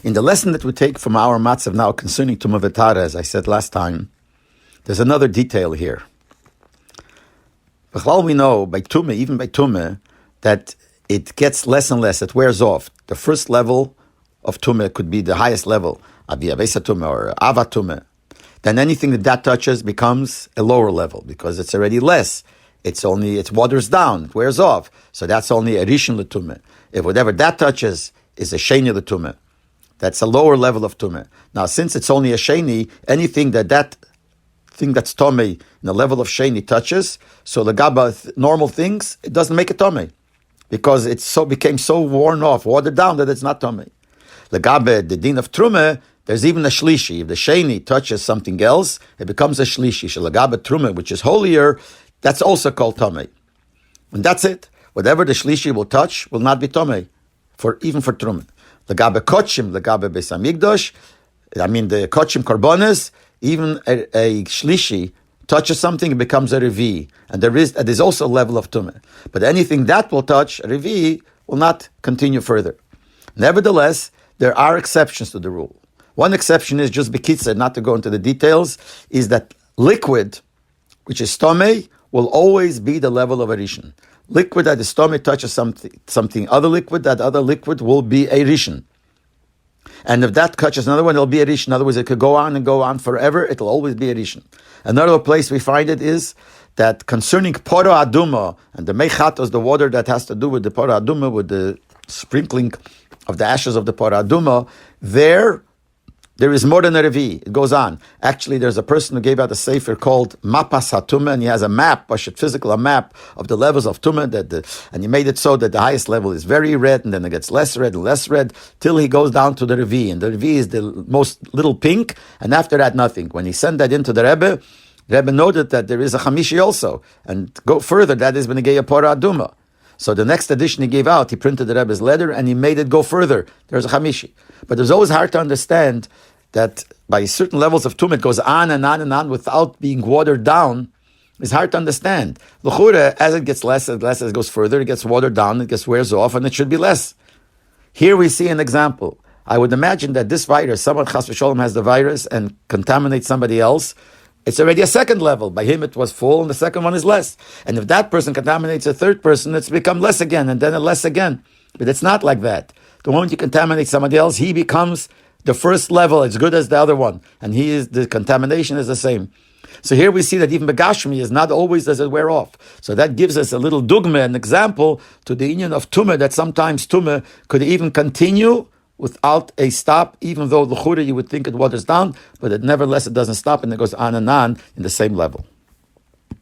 In the lesson that we take from our matzav now concerning Tumah V'Tara, as I said last time, there's another detail here. We know by Tumah, even by Tumah, that it gets less and less, it wears off. The first level of Tumah could be the highest level, Aviyavesa Tumah or Ava Tumah. Then anything that touches becomes a lower level because it's already less. It waters down, it wears off. So that's only a Rishon L'Tumah. If whatever that touches is a Sheni L'Tumah, that's a lower level of Tumah. Now, since it's only a Sheni, anything that thing that's Tomei in the level of Sheni touches, so the Gaba normal things, it doesn't make it Tomei. Because it became so worn off, watered down, that it's not Tomei. The Gabe, the din of Truma, there's even a Shlishi. If the Sheni touches something else, it becomes a Shlishi. Shalagabe Truma, which is holier, that's also called Tomei. And that's it. Whatever the Shlishi will touch will not be Tomei, even for Truma. The Gabe Kochim, the Gabe Beis Hamikdash, the Kochim Korbanos, even a Shlishi touches something, it becomes a Revi. And there's also a level of Tumah. But anything that will touch a Revi will not continue further. Nevertheless, there are exceptions to the rule. One exception is just Bekitzer, not to go into the details, is that liquid, which is Tomei, will always be the level of a Rishon. Liquid that is Tomei touches something other liquid, that other liquid will be a Rishon. And if that touches another one, it'll be a Rishon. In other words, it could go on and go on forever. It'll always be a Rishon. Another place we find it is that concerning Poro Aduma, and the Mechatos, the water that has to do with the Poro Aduma, with the sprinkling of the ashes of the Poro Aduma, there is more than a Revi. It goes on. Actually, there's a person who gave out a sefer called Mapas HaTumah, and he has a map, a map of the levels of Tumah, and he made it so that the highest level is very red, and then it gets less red and less red, till he goes down to the Revi. And the Revi is the most little pink, and after that, nothing. When he sent that into the Rebbe noted that there is a Chamishi also. And go further, that is Benegei Pora Aduma. So the next edition he gave out, he printed the Rebbe's letter and he made it go further. There's a Chamishi. But it's always hard to understand that by certain levels of Tumah, it goes on and on and on without being watered down. It's hard to understand. L'chure, as it gets less and less, as it goes further, it gets watered down, it wears off, and it should be less. Here we see an example. I would imagine that this virus, someone Chas v'Sholom has the virus and contaminates somebody else, it's already a second level. By him it was full, and the second one is less. And if that person contaminates a third person, it's become less again, and then less again. But it's not like that. The moment you contaminate somebody else, he becomes the first level, as good as the other one. And the contamination is the same. So here we see that even Begashmi is not always does it wear off. So that gives us a little dugma, an example to the union of Tumah, that sometimes Tumah could even continue without a stop, even though the L'chure you would think it waters down, but nevertheless it doesn't stop and it goes on and on in the same level.